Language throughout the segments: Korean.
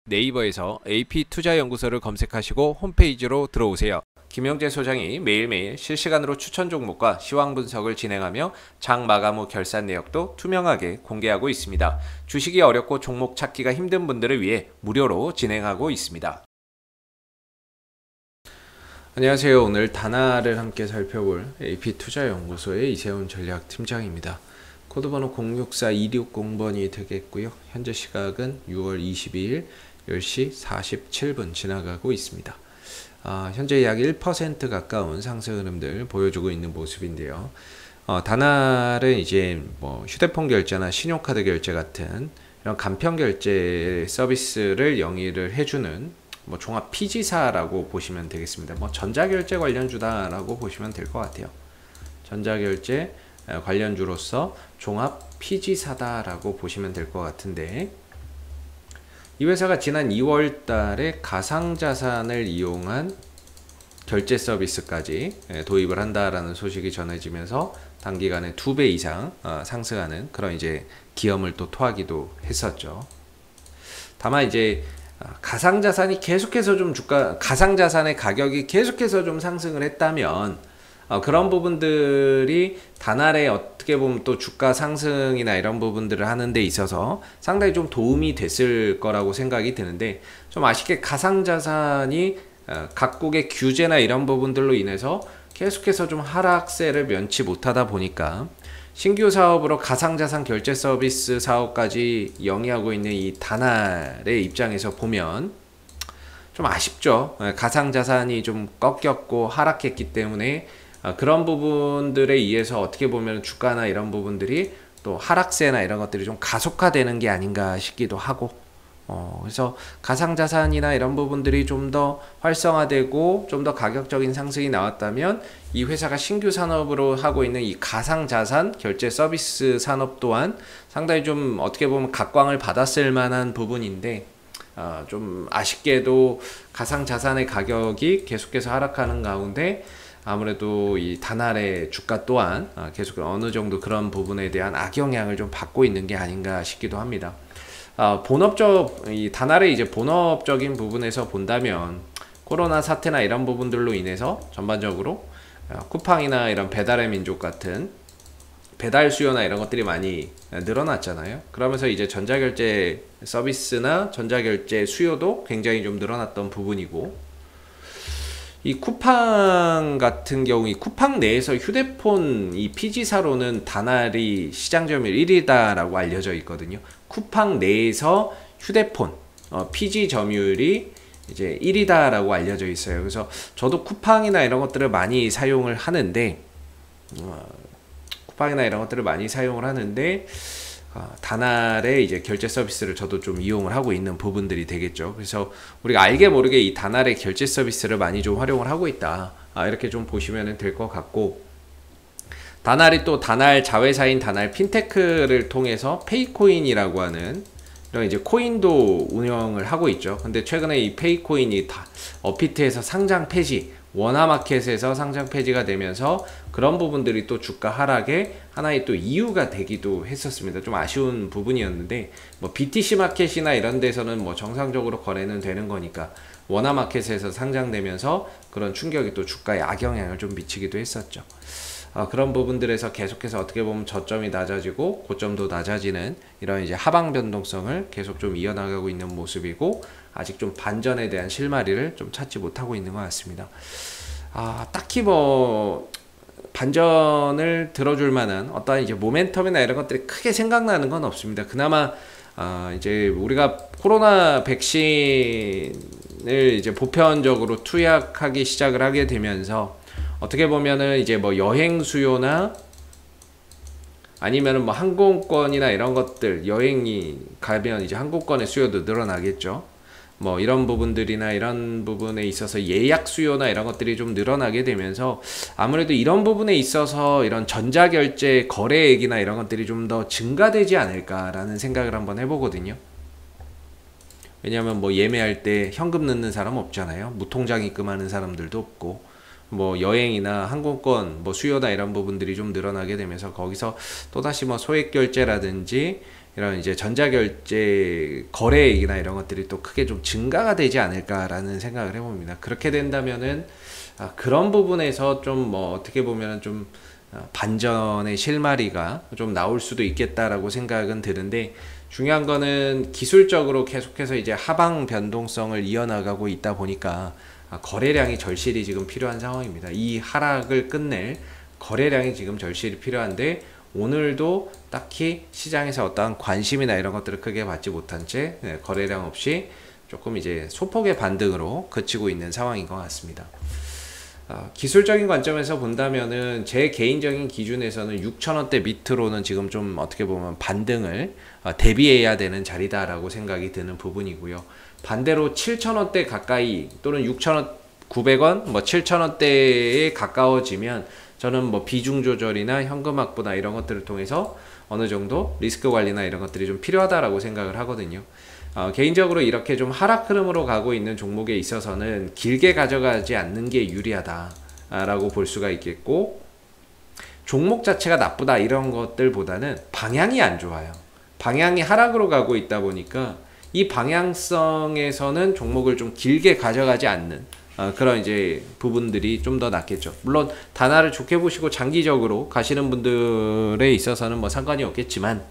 네이버에서 AP투자연구소를 검색하시고 홈페이지로 들어오세요. 김영재 소장이 매일매일 실시간으로 추천 종목과 시황 분석을 진행하며 장 마감 후 결산 내역도 투명하게 공개하고 있습니다. 주식이 어렵고 종목 찾기가 힘든 분들을 위해 무료로 진행하고 있습니다. 안녕하세요. 오늘 다나를 함께 살펴볼 AP투자연구소의 이세훈 전략팀장입니다. 코드번호 064260번이 되겠고요. 현재 시각은 6월 22일 10시 47분 지나가고 있습니다. 현재 약 1% 가까운 상승 흐름들 보여주고 있는 모습인데요. 다날은 이제 뭐 휴대폰 결제나 신용카드 결제 같은 이런 간편 결제 서비스를 영위를 해주는 뭐 종합 피지사라고 보시면 되겠습니다. 뭐 전자결제 관련주다라고 보시면 될 것 같아요. 전자결제 관련주로서 종합 피지사다라고 보시면 될 것 같은데, 이 회사가 지난 2월 달에 가상자산을 이용한 결제 서비스까지 도입을 한다라는 소식이 전해지면서 단기간에 2배 이상 상승하는 그런 이제 기염을 또 토하기도 했었죠. 다만 이제 가상자산이 계속해서 좀 가상자산의 가격이 계속해서 좀 상승을 했다면 그런 부분들이 다날에 어떻게 보면 또 주가 상승이나 이런 부분들을 하는 데 있어서 상당히 좀 도움이 됐을 거라고 생각이 드는데, 좀 아쉽게 가상자산이 각국의 규제나 이런 부분들로 인해서 계속해서 좀 하락세를 면치 못하다 보니까 신규 사업으로 가상자산 결제 서비스 사업까지 영위하고 있는 이 다날의 입장에서 보면 좀 아쉽죠. 가상자산이 좀 꺾였고 하락했기 때문에 그런 부분들에 의해서 어떻게 보면 주가나 이런 부분들이 또 하락세나 이런 것들이 좀 가속화되는 게 아닌가 싶기도 하고, 그래서 가상자산이나 이런 부분들이 좀 더 활성화되고 좀 더 가격적인 상승이 나왔다면 이 회사가 신규 산업으로 하고 있는 이 가상자산 결제 서비스 산업 또한 상당히 좀 어떻게 보면 각광을 받았을 만한 부분인데, 좀 아쉽게도 가상자산의 가격이 계속해서 하락하는 가운데 아무래도 이 다날의 주가 또한 계속 어느 정도 그런 부분에 대한 악영향을 좀 받고 있는 게 아닌가 싶기도 합니다. 이 다날의 이제 본업적인 부분에서 본다면 코로나 사태나 이런 부분들로 인해서 전반적으로 쿠팡이나 이런 배달의 민족 같은 배달 수요나 이런 것들이 많이 늘어났잖아요. 그러면서 이제 전자결제 서비스나 전자결제 수요도 굉장히 좀 늘어났던 부분이고, 이 쿠팡 같은 경우 이 쿠팡 내에서 휴대폰 이 피지사로는 다날이 시장 점유율 1위다라고 알려져 있거든요. 쿠팡 내에서 휴대폰 피지 점유율이 이제 1위다라고 알려져 있어요. 그래서 저도 쿠팡이나 이런 것들을 많이 사용을 하는데 다날의 이제 결제 서비스를 저도 좀 이용을 하고 있는 부분들이 되겠죠. 그래서 우리가 알게 모르게 이 다날의 결제 서비스를 많이 좀 활용을 하고 있다, 이렇게 좀 보시면 될 것 같고, 다날이 또 다날 자회사인 다날 핀테크를 통해서 페이코인이라고 하는 이런 이제 코인도 운영을 하고 있죠. 근데 최근에 이 페이코인이 다 업비트에서 상장 폐지, 원화마켓에서 상장 폐지가 되면서 그런 부분들이 또 주가 하락에 하나의 또 이유가 되기도 했었습니다. 좀 아쉬운 부분이었는데, 뭐 BTC 마켓이나 이런 데서는 뭐 정상적으로 거래는 되는 거니까 원화마켓에서 상장되면서 그런 충격이 또 주가에 악영향을 좀 미치기도 했었죠. 그런 부분들에서 계속해서 어떻게 보면 저점이 낮아지고 고점도 낮아지는 이런 이제 하방 변동성을 계속 좀 이어나가고 있는 모습이고, 아직 좀 반전에 대한 실마리를 좀 찾지 못하고 있는 것 같습니다. 딱히 뭐 반전을 들어줄 만한 어떠한 이제 모멘텀이나 이런 것들이 크게 생각나는 건 없습니다. 그나마 이제 우리가 코로나 백신을 이제 보편적으로 투약하기 시작을 하게 되면서 어떻게 보면은 이제 뭐 여행 수요나 아니면은 뭐 항공권이나 이런 것들, 여행이 가면 이제 항공권의 수요도 늘어나겠죠. 뭐 이런 부분들이나 이런 부분에 있어서 예약 수요나 이런 것들이 좀 늘어나게 되면서 아무래도 이런 부분에 있어서 이런 전자결제 거래액이나 이런 것들이 좀 더 증가되지 않을까라는 생각을 한번 해보거든요. 왜냐하면 뭐 예매할 때 현금 넣는 사람 없잖아요. 무통장 입금하는 사람들도 없고, 뭐 여행이나 항공권 뭐 수요나 이런 부분들이 좀 늘어나게 되면서 거기서 또다시 뭐 소액 결제라든지 이런 이제 전자결제 거래액이나 이런 것들이 또 크게 좀 증가가 되지 않을까라는 생각을 해봅니다. 그렇게 된다면은 그런 부분에서 좀 뭐 어떻게 보면은 좀 반전의 실마리가 좀 나올 수도 있겠다라고 생각은 드는데, 중요한 거는 기술적으로 계속해서 이제 하방 변동성을 이어나가고 있다 보니까 거래량이 절실히 지금 필요한 상황입니다. 이 하락을 끝낼 거래량이 지금 절실히 필요한데, 오늘도 딱히 시장에서 어떠한 관심이나 이런 것들을 크게 받지 못한 채 거래량 없이 조금 이제 소폭의 반등으로 그치고 있는 상황인 것 같습니다. 기술적인 관점에서 본다면은 제 개인적인 기준에서는 6,000원대 밑으로는 지금 좀 어떻게 보면 반등을 대비해야 되는 자리다라고 생각이 드는 부분이고요. 반대로 7,000원대 가까이 또는 6,000원, 900원, 뭐 7,000원대에 가까워지면 저는 뭐 비중 조절이나 현금 확보나 이런 것들을 통해서 어느 정도 리스크 관리나 이런 것들이 좀 필요하다라고 생각을 하거든요. 개인적으로 이렇게 좀 하락 흐름으로 가고 있는 종목에 있어서는 길게 가져가지 않는 게 유리하다라고 볼 수가 있겠고, 종목 자체가 나쁘다 이런 것들보다는 방향이 안 좋아요. 방향이 하락으로 가고 있다 보니까 이 방향성에서는 종목을 좀 길게 가져가지 않는 그런 이제 부분들이 좀 더 낫겠죠. 물론 단타를 좋게 보시고 장기적으로 가시는 분들에 있어서는 뭐 상관이 없겠지만,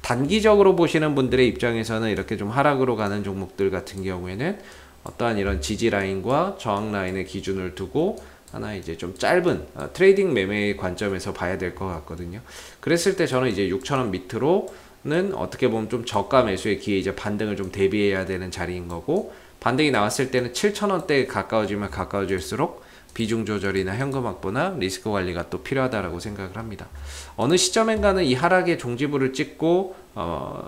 단기적으로 보시는 분들의 입장에서는 이렇게 좀 하락으로 가는 종목들 같은 경우에는 어떠한 이런 지지 라인과 저항 라인의 기준을 두고 하나 이제 좀 짧은 트레이딩 매매의 관점에서 봐야 될 것 같거든요. 그랬을 때 저는 이제 6,000원 밑으로는 어떻게 보면 좀 저가 매수의 기회, 이제 반등을 좀 대비해야 되는 자리인 거고, 반등이 나왔을 때는 7,000원대에 가까워지면 가까워질수록 비중 조절이나 현금 확보나 리스크 관리가 또 필요하다라고 생각을 합니다. 어느 시점인가는 이 하락의 종지부를 찍고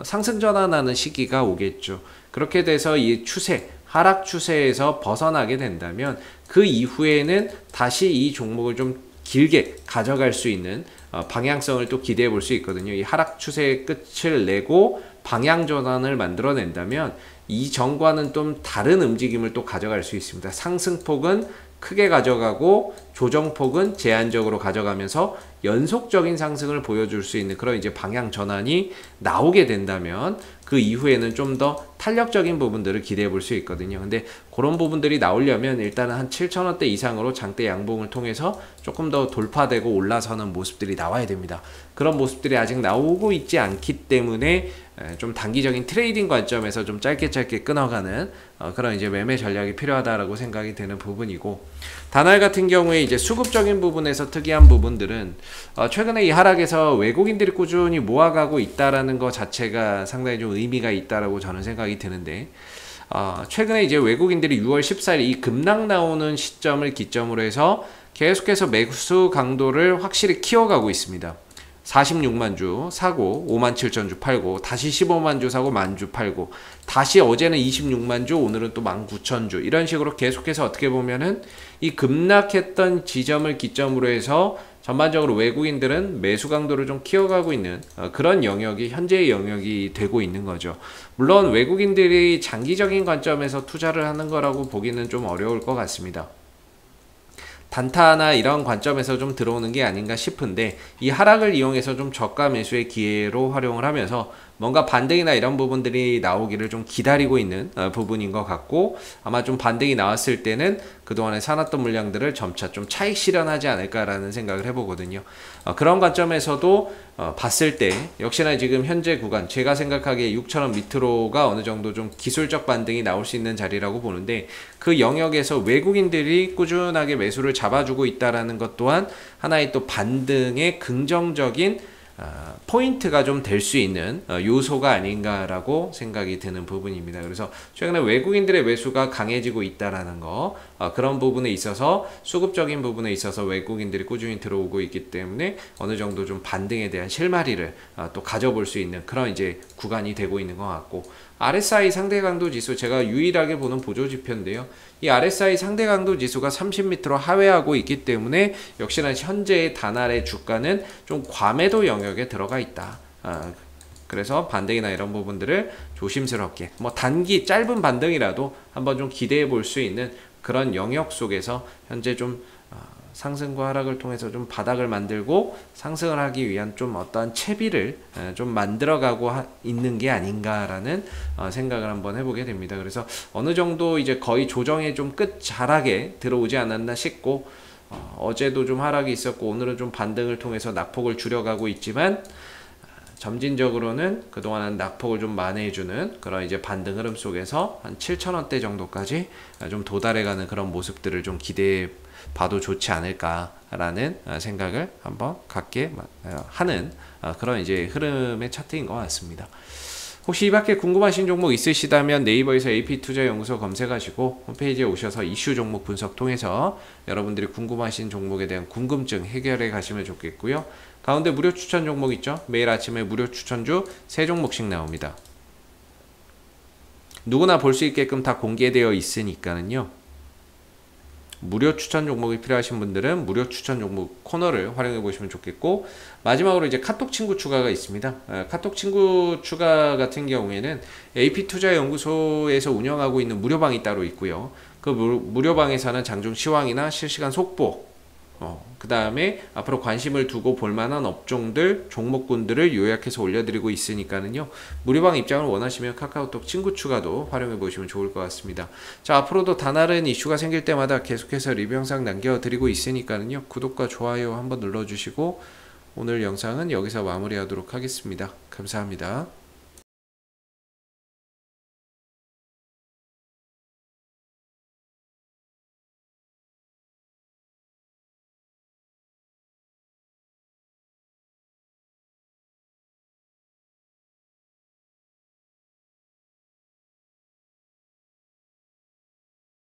상승 전환하는 시기가 오겠죠. 그렇게 돼서 이 추세, 하락 추세에서 벗어나게 된다면 그 이후에는 다시 이 종목을 좀 길게 가져갈 수 있는 방향성을 또 기대해 볼 수 있거든요. 이 하락 추세의 끝을 내고 방향 전환을 만들어낸다면 이전과는 좀 다른 움직임을 또 가져갈 수 있습니다. 상승폭은 크게 가져가고 조정폭은 제한적으로 가져가면서 연속적인 상승을 보여줄 수 있는 그런 이제 방향 전환이 나오게 된다면 그 이후에는 좀 더 탄력적인 부분들을 기대해 볼 수 있거든요. 근데 그런 부분들이 나오려면 일단은 한 7,000원대 이상으로 장대 양봉을 통해서 조금 더 돌파되고 올라서는 모습들이 나와야 됩니다. 그런 모습들이 아직 나오고 있지 않기 때문에 좀 단기적인 트레이딩 관점에서 좀 짧게 끊어가는 그런 이제 매매 전략이 필요하다라고 생각이 되는 부분이고, 다날 같은 경우에 이제 수급적인 부분에서 특이한 부분들은 최근에 이 하락에서 외국인들이 꾸준히 모아가고 있다라는 것 자체가 상당히 좀 의미가 있다라고 저는 생각이 드는데, 최근에 이제 외국인들이 6월 14일 이 급락 나오는 시점을 기점으로 해서 계속해서 매수 강도를 확실히 키워가고 있습니다. 46만 주 사고 5만 7천 주 팔고, 다시 15만 주 사고 1만 주 팔고, 다시 어제는 26만 주, 오늘은 또 19,000주, 이런 식으로 계속해서 어떻게 보면은 이 급락했던 지점을 기점으로 해서 전반적으로 외국인들은 매수 강도를 좀 키워가고 있는 그런 영역이 현재의 영역이 되고 있는 거죠. 물론 외국인들이 장기적인 관점에서 투자를 하는 거라고 보기는 좀 어려울 것 같습니다. 단타나 이런 관점에서 좀 들어오는 게 아닌가 싶은데, 이 하락을 이용해서 좀 저가 매수의 기회로 활용을 하면서 뭔가 반등이나 이런 부분들이 나오기를 좀 기다리고 있는 부분인 것 같고, 아마 좀 반등이 나왔을 때는 그동안에 사놨던 물량들을 점차 좀 차익 실현하지 않을까라는 생각을 해보거든요. 그런 관점에서도 봤을 때 역시나 지금 현재 구간, 제가 생각하기에 6,000원 밑으로가 어느 정도 좀 기술적 반등이 나올 수 있는 자리라고 보는데, 그 영역에서 외국인들이 꾸준하게 매수를 잡아주고 있다라는 것 또한 하나의 또 반등의 긍정적인 포인트가 좀 될 수 있는 요소가 아닌가라고 생각이 드는 부분입니다. 그래서 최근에 외국인들의 매수가 강해지고 있다라는 거, 그런 부분에 있어서 수급적인 부분에 있어서 외국인들이 꾸준히 들어오고 있기 때문에 어느 정도 좀 반등에 대한 실마리를 또 가져볼 수 있는 그런 이제 구간이 되고 있는 것 같고, RSI 상대 강도 지수, 제가 유일하게 보는 보조 지표인데요. 이 RSI 상대 강도 지수가 30m로 하회하고 있기 때문에 역시나 현재의 다날의 주가는 좀 과매도 영역에 들어가 있다. 그래서 반등이나 이런 부분들을 조심스럽게, 뭐 단기 짧은 반등이라도 한번 좀 기대해 볼 수 있는 그런 영역 속에서 현재 좀 상승과 하락을 통해서 좀 바닥을 만들고 상승을 하기 위한 좀 어떠한 채비를 좀 만들어가고 있는 게 아닌가라는 생각을 한번 해보게 됩니다. 그래서 어느 정도 이제 거의 조정에 좀 끝자락에 들어오지 않았나 싶고, 어제도 좀 하락이 있었고 오늘은 좀 반등을 통해서 낙폭을 줄여가고 있지만, 점진적으로는 그동안은 낙폭을 좀 만회해주는 그런 이제 반등 흐름 속에서 한 7,000원대 정도까지 좀 도달해가는 그런 모습들을 좀 기대해 봐도 좋지 않을까라는 생각을 한번 갖게 하는 그런 이제 흐름의 차트인 것 같습니다. 혹시 이 밖에 궁금하신 종목 있으시다면 네이버에서 AP투자연구소 검색하시고 홈페이지에 오셔서 이슈 종목 분석 통해서 여러분들이 궁금하신 종목에 대한 궁금증 해결해 가시면 좋겠고요. 가운데 무료 추천 종목 있죠? 매일 아침에 무료 추천주 3종목씩 나옵니다. 누구나 볼 수 있게끔 다 공개되어 있으니까는요. 무료 추천 종목이 필요하신 분들은 무료 추천 종목 코너를 활용해 보시면 좋겠고, 마지막으로 이제 카톡 친구 추가가 있습니다. 카톡 친구 추가 같은 경우에는 AP투자연구소에서 운영하고 있는 무료방이 따로 있고요. 그 무료방에서는 장중 시황이나 실시간 속보, 그 다음에 앞으로 관심을 두고 볼만한 업종들, 종목군들을 요약해서 올려드리고 있으니까는요. 무료방 입장을 원하시면 카카오톡 친구 추가도 활용해 보시면 좋을 것 같습니다. 자, 앞으로도 다른 이슈가 생길 때마다 계속해서 리뷰 영상 남겨드리고 있으니까는요. 구독과 좋아요 한번 눌러주시고 오늘 영상은 여기서 마무리하도록 하겠습니다. 감사합니다.